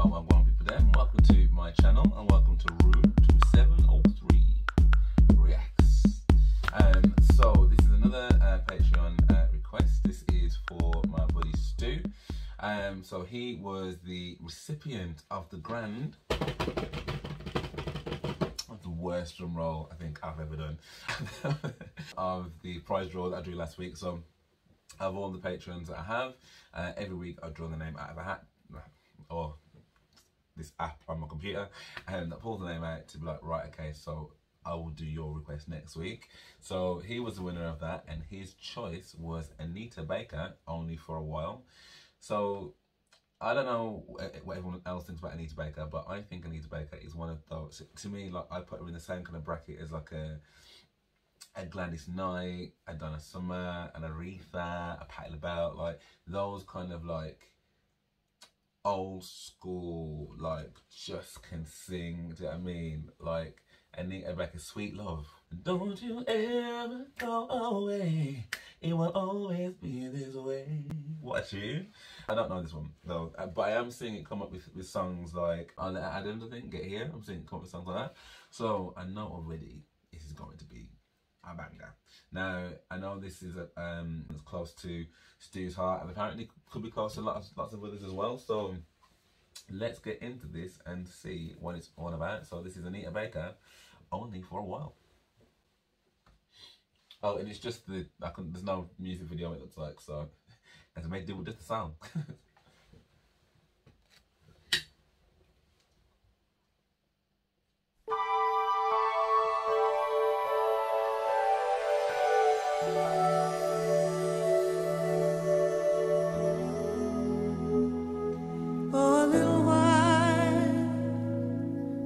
Welcome people there. Welcome to my channel and welcome to Room 2703 Reacts. So this is another Patreon request. This is for my buddy Stu. So he was the recipient of the worst drum roll I think I've ever done of the prize draw that I drew last week. So of all the patrons that I have, every week I draw the name out of a hat or this app on my computer, and I pull the name out to be like, right, okay, so I will do your request next week. So he was the winner of that, and his choice was Anita Baker, Only for a While. So I don't know what everyone else thinks about Anita Baker, but I think Anita Baker is one of those, to me, like, I put her in the same kind of bracket as like a Gladys Knight, a Donna Summer, an Aretha, a Patti LaBelle, like those kind of like old school, like just can sing, do you know what I mean? Like Anita Baker, Sweet Love. Don't you ever go away, it will always be this way. What a tune. I don't know this one though, but I am seeing it come up with songs like I'll Let Adams, I think, Get Here. I'm seeing it come up with songs like that. So I know already this is going to be a banger. Now I know this is it's close to Stu's heart, and apparently could be close to lots of others as well. So let's get into this and see what it's all about. So this is Anita Baker, Only for a While. Oh, and it's just there's no music video, it looks like, so I have to make do with just the sound. For a little while,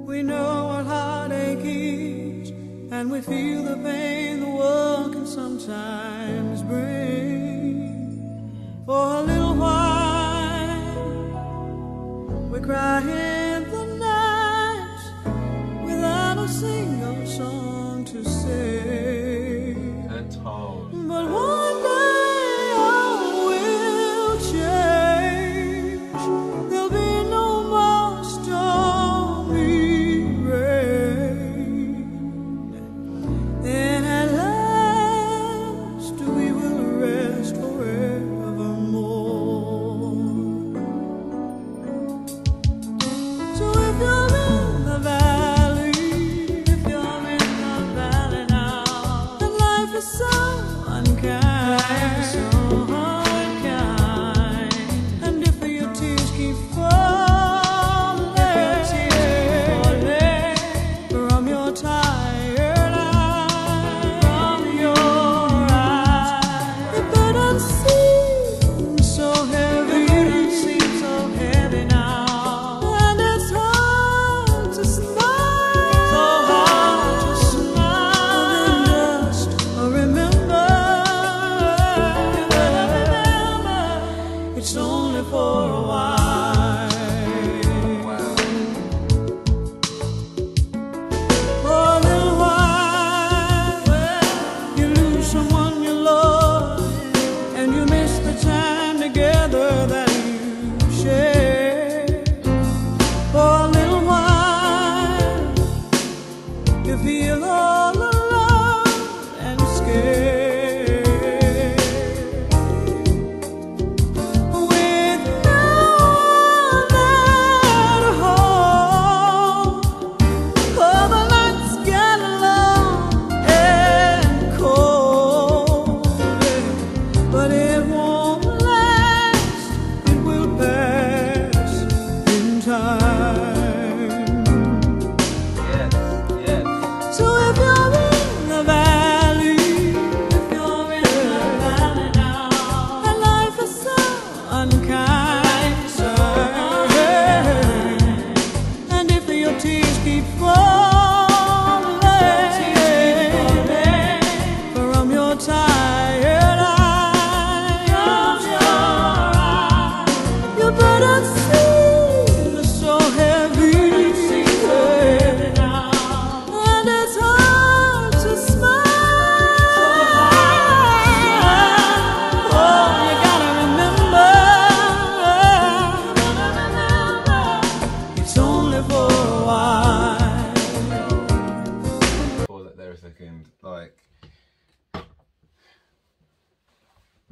we know what heartache is, and we feel the pain the world can sometimes bring. For a little while, we cry in the night without a single song to sing. But one day all will change. There'll be no more stormy rain, and at last we will rest forevermore. So if you're in the valley, if you're in the valley now,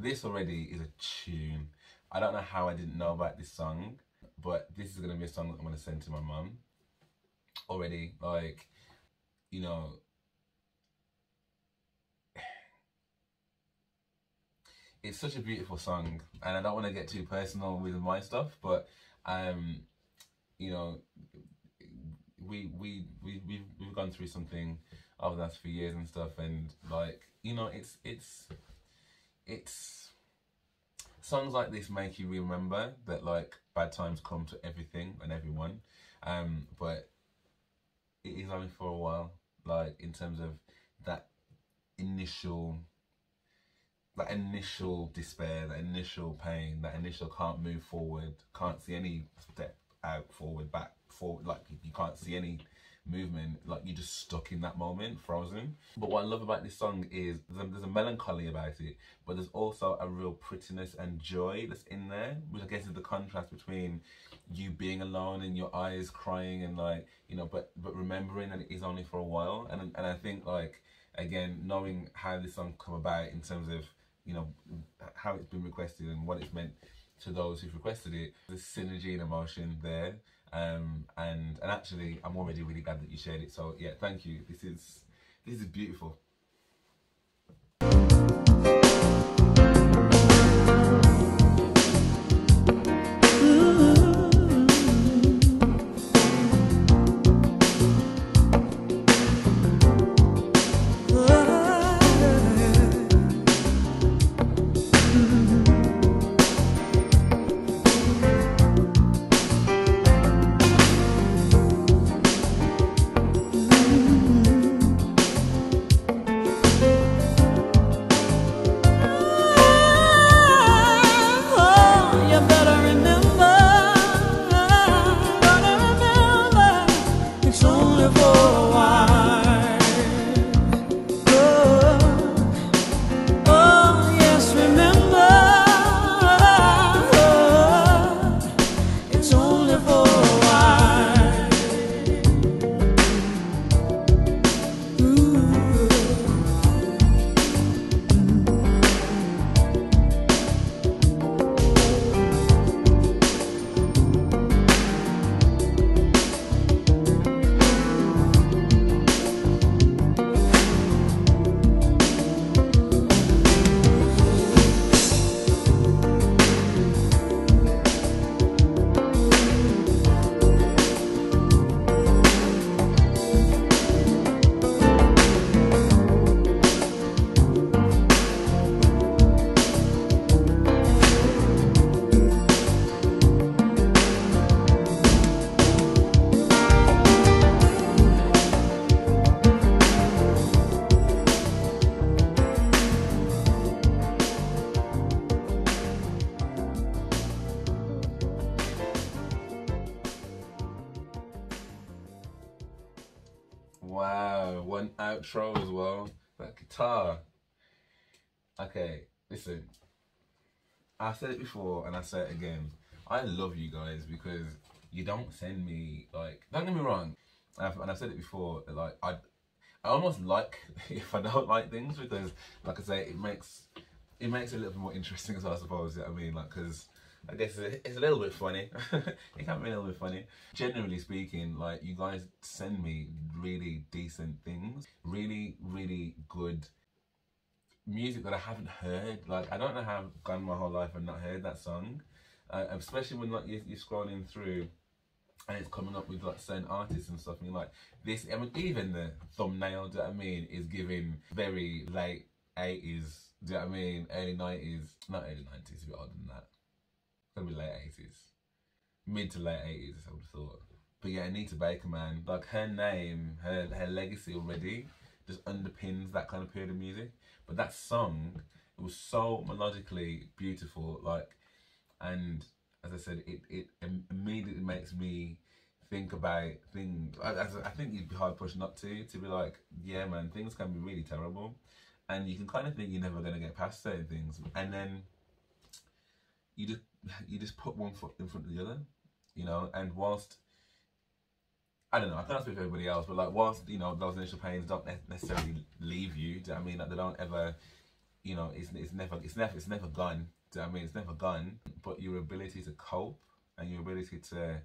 This already is a tune. I don't know how I didn't know about this song, but this is gonna be a song that I'm gonna send to my mum already. Like, you know, it's such a beautiful song, and I don't want to get too personal with my stuff, but you know, we've gone through something over the last few years and stuff, and like, you know, it's songs like this make you remember that like bad times come to everything and everyone, but it is only for a while. Like, in terms of that initial despair, that initial pain, that initial can't move forward, can't see any step out, forward, back, forward, like you can't see any movement, like you're just stuck in that moment, frozen. But what I love about this song is there's a melancholy about it, but there's also a real prettiness and joy that's in there, which I guess is the contrast between you being alone and your eyes crying and like, you know, but remembering that it is only for a while. And I think, like, again, knowing how this song come about in terms of, you know, how it's been requested and what it's meant to those who've requested it, there's synergy and emotion there. And actually, I'm already really glad that you shared it. So yeah, thank you. This is beautiful. Wow, one outro as well. That guitar. Okay, listen. I said it before and I say it again. I love you guys because you don't send me, like, don't get me wrong, and I've said it before, like, I almost like if I don't like things, because, like I say, it makes it a little bit more interesting as well, I suppose. You know what I mean? Like, because I guess it's a little bit funny. It can be a little bit funny. Generally speaking, like, you guys send me really decent things, really, really good music that I haven't heard. Like, I don't know how I've gone my whole life and not heard that song, especially when, like, you're scrolling through and it's coming up with, like, certain artists and stuff, and you're like, this, I mean, even the thumbnail, do you know what I mean, is giving very late 80s, do you know what I mean, early 90s, not early 90s, a bit older than that, it's gonna be late 80s, mid to late 80s, I would have thought. But yeah, Anita Baker, man, like, her name, her legacy already just underpins that kind of period of music. But that song, it was so melodically beautiful, like, and as I said, it immediately makes me think about things. I think you'd be hard pushed not to be like, yeah, man, things can be really terrible, and you can kind of think you're never gonna get past certain things, and then you just put one foot in front of the other, you know. And whilst, I don't know, I can't speak for everybody else, but like, whilst, you know, those initial pains don't necessarily leave you, do you know what I mean? Like, they don't ever you know, it's never gone. Do you know what I mean? It's never gone. But your ability to cope and your ability to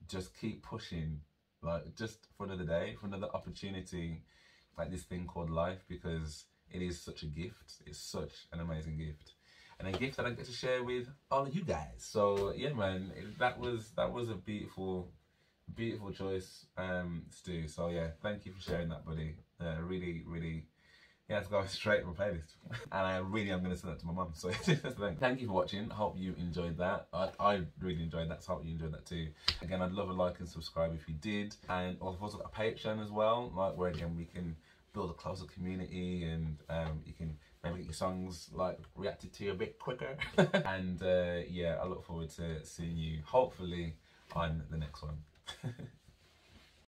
just keep pushing, like just for another day, for another opportunity, like this thing called life, because it is such a gift. It's such an amazing gift, and a gift that I get to share with all of you guys. So yeah, man, that was a beautiful choice to do. So yeah, thank you for sharing that, buddy. Really, yeah, it's going straight in my playlist. And I really am going to send that to my mum. So thank you for watching. Hope you enjoyed that. I really enjoyed that, so hope you enjoyed that too. Again, I'd love a like and subscribe if you did. And I've also got a Patreon as well, like where again we can build a closer community, and you can maybe get your songs like reacted to a bit quicker. And yeah, I look forward to seeing you hopefully on the next one.